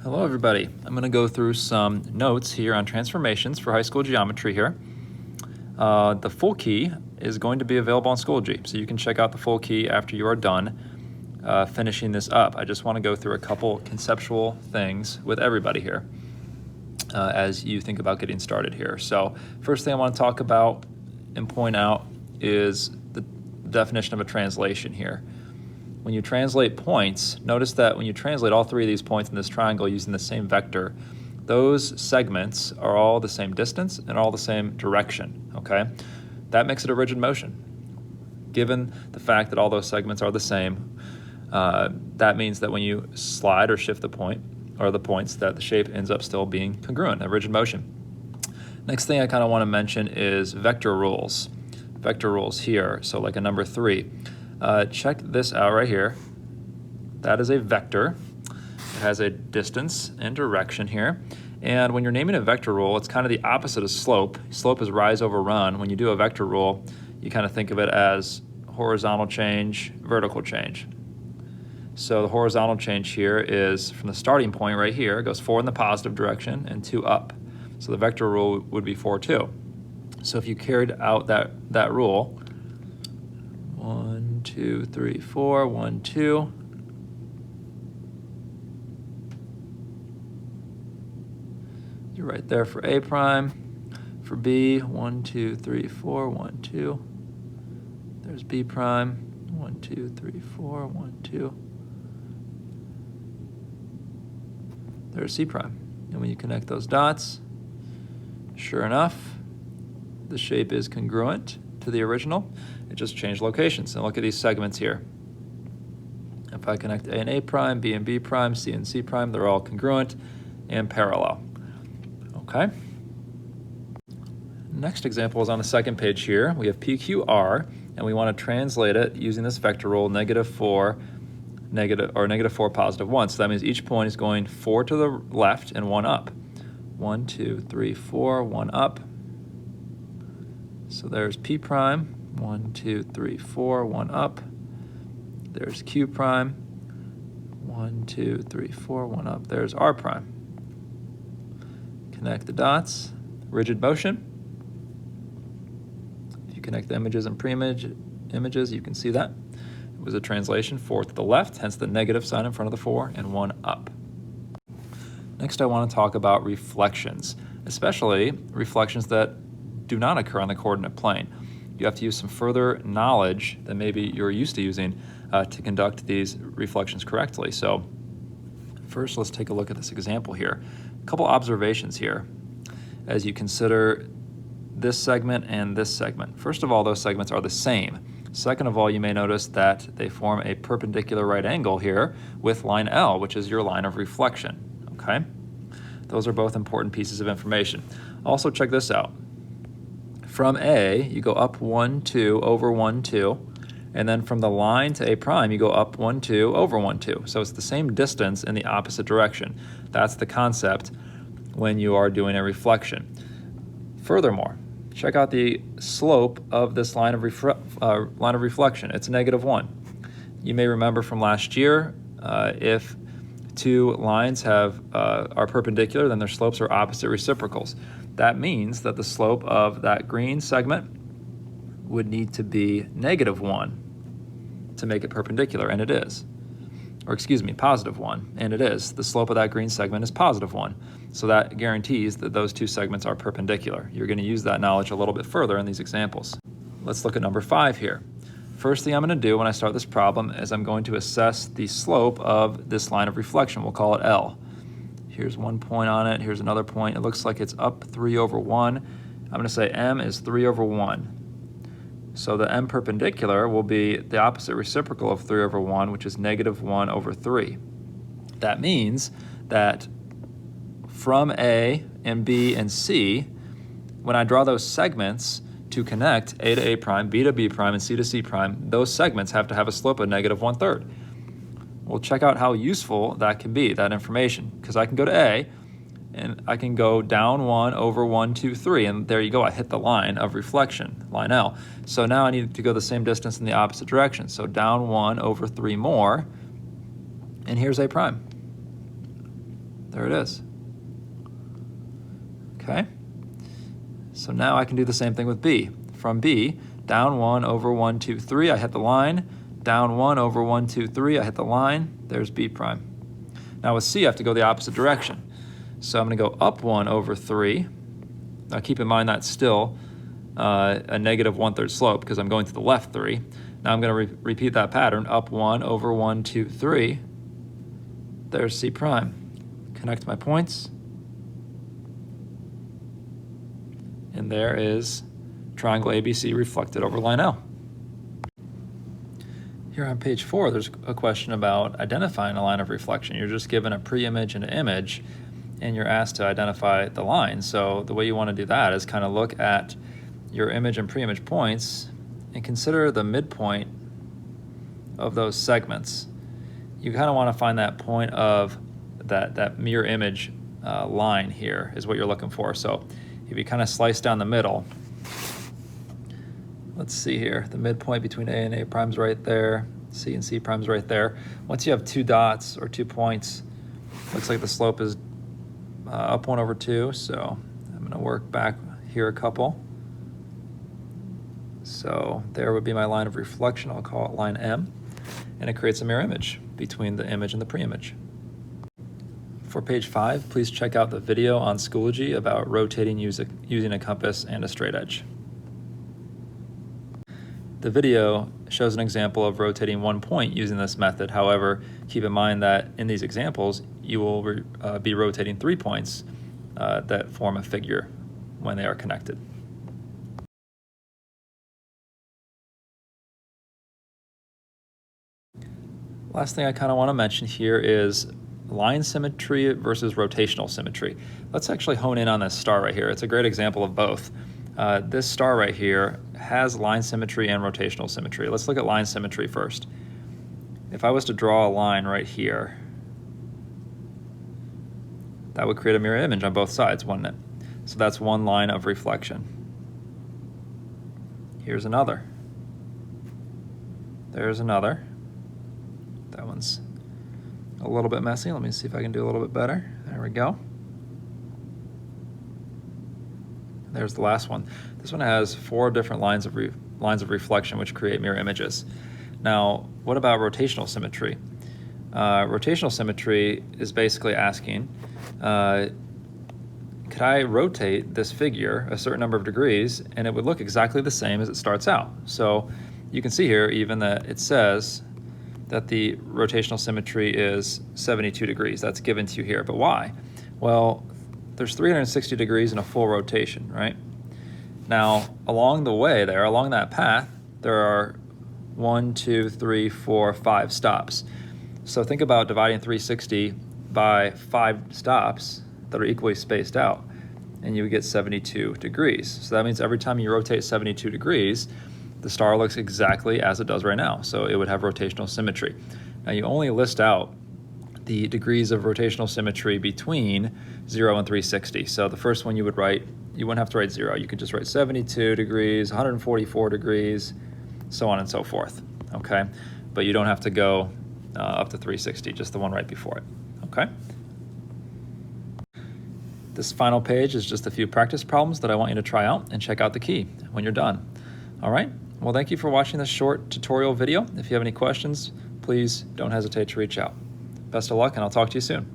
Hello everybody. I'm going to go through some notes here on transformations for high school geometry here. The full key is going to be available on Schoology, so you can check out the full key after you are done finishing this up. I just want to go through a couple conceptual things with everybody here as you think about getting started here. So first thing I want to talk about and point out is the definition of a translation here. When you translate points, notice that when you translate all three of these points in this triangle using the same vector, those segments are all the same distance and all the same direction, okay? That makes it a rigid motion. Given the fact that all those segments are the same, that means that when you slide or shift the point, or the points, that the shape ends up still being congruent, a rigid motion. Next thing I kind of want to mention is vector rules. Vector rules here, so like a number 3. Check this out right here. That is a vector. It has a distance and direction here. And when you're naming a vector rule, it's kind of the opposite of slope. Slope is rise over run. When you do a vector rule, you kind of think of it as horizontal change, vertical change. So the horizontal change here is from the starting point right here, it goes 4 in the positive direction and 2 up. So the vector rule would be 4, 2. So if you carried out that rule, 1, 2, 3, 4, 1, 2. You're right there for A prime. For B, 1, 2, 3, 4, 1, 2. There's B prime. 1, 2, 3, 4, 1, 2. There's C prime. And when you connect those dots, sure enough, the shape is congruent to the original. It just changed locations. And look at these segments here. If I connect A and A prime, B and B prime, C and C prime, they're all congruent and parallel. Okay. Next example is on the second page here. We have PQR, and we want to translate it using this vector rule, -4, -4, +1. So that means each point is going 4 to the left and 1 up. 1, 2, 3, 4, 1 up. So there's P prime, 1, 2, 3, 4, 1 up. There's Q prime, 1, 2, 3, 4, 1 up. There's R prime. Connect the dots, rigid motion. If you connect the images and pre-image images, you can see that. It was a translation, 4 to the left, hence the negative sign in front of the 4, and 1 up. Next, I want to talk about reflections, especially reflections that do not occur on the coordinate plane. You have to use some further knowledge than maybe you're used to using to conduct these reflections correctly. So first, let's take a look at this example here. A couple observations here as you consider this segment and this segment. First of all, those segments are the same. Second of all, you may notice that they form a perpendicular right angle here with line L, which is your line of reflection, okay? Those are both important pieces of information. Also, check this out. From A, you go up 1, 2, over 1, 2, and then from the line to A prime, you go up 1, 2, over 1, 2. So it's the same distance in the opposite direction. That's the concept when you are doing a reflection. Furthermore, check out the slope of this line of reflection. It's -1. You may remember from last year, if two lines are perpendicular, then their slopes are opposite reciprocals. That means that the slope of that green segment would need to be -1 to make it perpendicular, and it is. Or excuse me, +1, and it is. The slope of that green segment is +1. So that guarantees that those two segments are perpendicular. You're going to use that knowledge a little bit further in these examples. Let's look at number 5 here. First thing I'm going to do when I start this problem is I'm going to assess the slope of this line of reflection. We'll call it L. Here's one point on it. Here's another point. It looks like it's up 3 over 1. I'm going to say M is 3 over 1. So the M perpendicular will be the opposite reciprocal of 3 over 1, which is -1 over 3. That means that from A and B and C, when I draw those segments to connect A to A prime, B to B prime, and C to C prime, those segments have to have a slope of -1/3. Well, check out how useful that can be, that information, because I can go to A, and I can go down 1 over 1, 2, 3, and there you go, I hit the line of reflection, line L. So now I need to go the same distance in the opposite direction, so down 1 over 3 more, and here's A prime. There it is. Okay. So now I can do the same thing with B. From B, down 1 over 1, 2, 3, I hit the line. Down 1 over 1, 2, 3, I hit the line. There's B prime. Now with C, I have to go the opposite direction. So I'm going to go up 1 over 3. Now keep in mind that's still a negative 1/3 slope because I'm going to the left 3. Now I'm going to repeat that pattern, up 1 over 1, 2, 3. There's C prime. Connect my points. And there is triangle ABC reflected over line L. Here on page 4, there's a question about identifying a line of reflection. You're just given a pre-image and an image, and you're asked to identify the line. So the way you want to do that is kind of look at your image and pre-image points and consider the midpoint of those segments. You kind of want to find that point of that mirror image line here is what you're looking for. So if you kind of slice down the middle, let's see here, the midpoint between A and A prime's right there, C and C prime's right there. Once you have 2 dots or 2 points, looks like the slope is up 1 over 2, so I'm going to work back here a couple. So there would be my line of reflection. I'll call it line M, and it creates a mirror image between the image and the pre-image. For page 5, please check out the video on Schoology about rotating using a compass and a straight edge. The video shows an example of rotating 1 point using this method. However, keep in mind that in these examples, you will be rotating 3 points that form a figure when they are connected. Last thing I kind of want to mention here is line symmetry versus rotational symmetry. Let's actually hone in on this star right here. It's a great example of both. This star right here has line symmetry and rotational symmetry. Let's look at line symmetry first. If I was to draw a line right here, that would create a mirror image on both sides, wouldn't it? So that's one line of reflection. Here's another. There's another. That one's a little bit messy. Let me see if I can do a little bit better. There we go. There's the last one. This one has 4 different lines of reflection which create mirror images. Now, what about rotational symmetry? Rotational symmetry is basically asking, could I rotate this figure a certain number of degrees and it would look exactly the same as it starts out? So you can see here even that it says that the rotational symmetry is 72 degrees. That's given to you here, but why? Well, there's 360 degrees in a full rotation, right? Now, along the way there, along that path, there are 1, 2, 3, 4, 5 stops. So think about dividing 360 by 5 stops that are equally spaced out, and you would get 72 degrees. So that means every time you rotate 72 degrees, the star looks exactly as it does right now. So it would have rotational symmetry. Now you only list out the degrees of rotational symmetry between 0 and 360. So the first one you would write, you wouldn't have to write 0. You could just write 72 degrees, 144 degrees, so on and so forth, okay? But you don't have to go up to 360, just the one right before it, okay? This final page is just a few practice problems that I want you to try out and check out the key when you're done. All right, well, thank you for watching this short tutorial video. If you have any questions, please don't hesitate to reach out. Best of luck, and I'll talk to you soon.